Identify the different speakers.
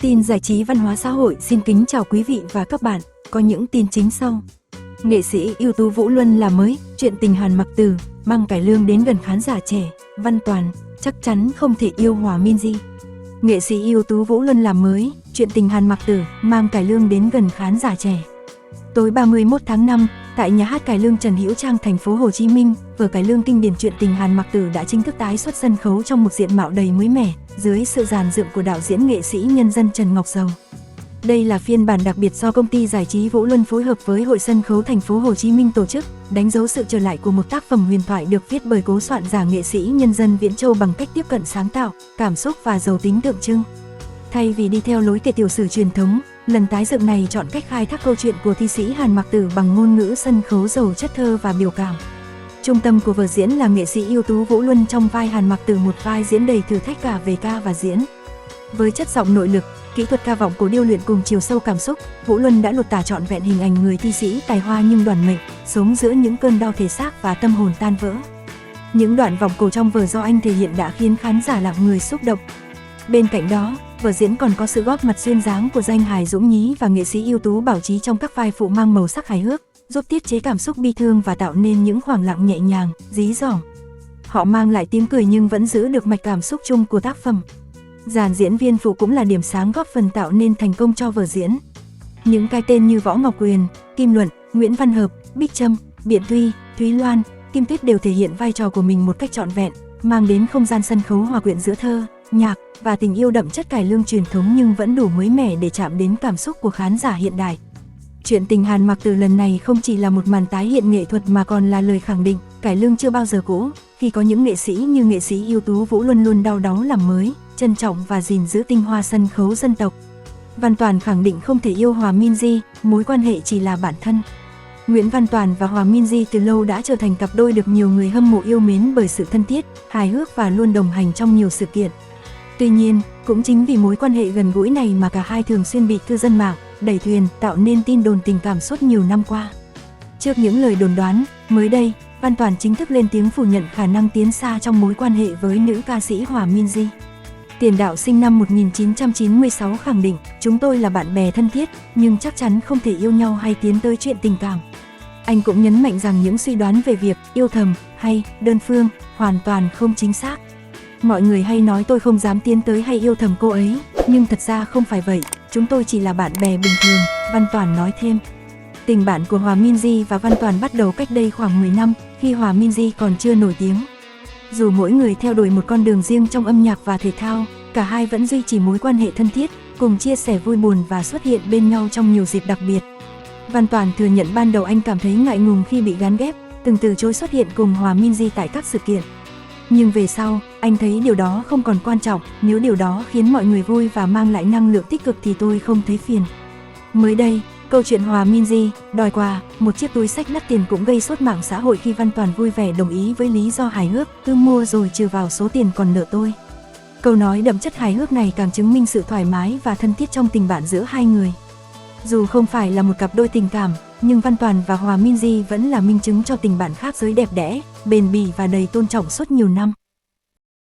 Speaker 1: Tin giải trí văn hóa xã hội xin kính chào quý vị và các bạn, có những tin chính sau. Nghệ sĩ ưu tú Vũ Luân làm mới, chuyện tình Hàn Mặc Tử, mang cải lương đến gần khán giả trẻ, Văn Toàn, chắc chắn không thể yêu Hòa Minzy. Nghệ sĩ ưu tú Vũ Luân làm mới, chuyện tình Hàn Mặc Tử, mang cải lương đến gần khán giả trẻ. Tối 31 tháng 5, tại nhà hát cải lương Trần Hữu Trang, thành phố Hồ Chí Minh, vở cải lương kinh điển chuyện tình Hàn Mặc Tử đã chính thức tái xuất sân khấu trong một diện mạo đầy mới mẻ, dưới sự dàn dựng của đạo diễn nghệ sĩ nhân dân Trần Ngọc Dầu. Đây là phiên bản đặc biệt do công ty giải trí Vũ Luân phối hợp với Hội Sân khấu thành phố Hồ Chí Minh tổ chức, đánh dấu sự trở lại của một tác phẩm huyền thoại được viết bởi cố soạn giả nghệ sĩ nhân dân Viễn Châu bằng cách tiếp cận sáng tạo, cảm xúc và giàu tính tượng trưng. Thay vì đi theo lối kể tiểu sử truyền thống, lần tái dựng này chọn cách khai thác câu chuyện của thi sĩ Hàn Mặc Tử bằng ngôn ngữ sân khấu giàu chất thơ và biểu cảm. Trung tâm của vở diễn là nghệ sĩ ưu tú Vũ Luân trong vai Hàn Mặc Tử, một vai diễn đầy thử thách cả về ca và diễn. Với chất giọng nội lực, kỹ thuật ca vọng của điêu luyện cùng chiều sâu cảm xúc, Vũ Luân đã lột tả trọn vẹn hình ảnh người thi sĩ tài hoa nhưng đoàn mệnh, sống giữa những cơn đau thể xác và tâm hồn tan vỡ. Những đoạn vọng cổ trong vở do anh thể hiện đã khiến khán giả lặng người xúc động. Bên cạnh đó, vở diễn còn có sự góp mặt duyên dáng của danh hài Dũng Nhí và nghệ sĩ ưu tú Bảo Trí trong các vai phụ mang màu sắc hài hước, giúp tiết chế cảm xúc bi thương và tạo nên những khoảng lặng nhẹ nhàng, dí dỏm. Họ mang lại tiếng cười nhưng vẫn giữ được mạch cảm xúc chung của tác phẩm. Dàn diễn viên phụ cũng là điểm sáng góp phần tạo nên thành công cho vở diễn. Những cái tên như Võ Ngọc Quyền, Kim Luận, Nguyễn Văn Hợp, Bích Trâm, Biện Tuy, Thúy Loan, Kim Tuyết đều thể hiện vai trò của mình một cách trọn vẹn, mang đến không gian sân khấu hòa quyện giữa thơ, nhạc và tình yêu đậm chất cải lương truyền thống nhưng vẫn đủ mới mẻ để chạm đến cảm xúc của khán giả hiện đại. Chuyện tình Hàn Mặc Tử lần này không chỉ là một màn tái hiện nghệ thuật mà còn là lời khẳng định cải lương chưa bao giờ cũ, khi có những nghệ sĩ như nghệ sĩ ưu tú Vũ Luân luôn đau đáu làm mới, trân trọng và gìn giữ tinh hoa sân khấu dân tộc. Văn Toàn khẳng định không thể yêu Hòa Minzy, mối quan hệ chỉ là bạn thân. Nguyễn Văn Toàn và Hòa Minzy từ lâu đã trở thành cặp đôi được nhiều người hâm mộ yêu mến bởi sự thân thiết, hài hước và luôn đồng hành trong nhiều sự kiện. Tuy nhiên, cũng chính vì mối quan hệ gần gũi này mà cả hai thường xuyên bị cư dân mạng đẩy thuyền, tạo nên tin đồn tình cảm suốt nhiều năm qua. Trước những lời đồn đoán, mới đây, Văn Toàn chính thức lên tiếng phủ nhận khả năng tiến xa trong mối quan hệ với nữ ca sĩ Hòa Minzy. Tiền Đạo sinh năm 1996 khẳng định, chúng tôi là bạn bè thân thiết, nhưng chắc chắn không thể yêu nhau hay tiến tới chuyện tình cảm. Anh cũng nhấn mạnh rằng những suy đoán về việc yêu thầm hay đơn phương hoàn toàn không chính xác. Mọi người hay nói tôi không dám tiến tới hay yêu thầm cô ấy, nhưng thật ra không phải vậy, chúng tôi chỉ là bạn bè bình thường, Văn Toàn nói thêm. Tình bạn của Hòa Minzy và Văn Toàn bắt đầu cách đây khoảng 10 năm, khi Hòa Minzy còn chưa nổi tiếng. Dù mỗi người theo đuổi một con đường riêng trong âm nhạc và thể thao, cả hai vẫn duy trì mối quan hệ thân thiết, cùng chia sẻ vui buồn và xuất hiện bên nhau trong nhiều dịp đặc biệt. Văn Toàn thừa nhận ban đầu anh cảm thấy ngại ngùng khi bị gán ghép, từng từ chối xuất hiện cùng Hòa Minzy tại các sự kiện. Nhưng về sau, anh thấy điều đó không còn quan trọng, nếu điều đó khiến mọi người vui và mang lại năng lượng tích cực thì tôi không thấy phiền. Mới đây, câu chuyện Hòa Minzy đòi quà một chiếc túi xách đắt tiền cũng gây sốt mạng xã hội khi Văn Toàn vui vẻ đồng ý với lý do hài hước, cứ mua rồi trừ vào số tiền còn nợ tôi. Câu nói đậm chất hài hước này càng chứng minh sự thoải mái và thân thiết trong tình bạn giữa hai người. Dù không phải là một cặp đôi tình cảm, nhưng Văn Toàn và Hòa Minzy vẫn là minh chứng cho tình bạn khác giới đẹp đẽ, bền bỉ và đầy tôn trọng suốt nhiều năm.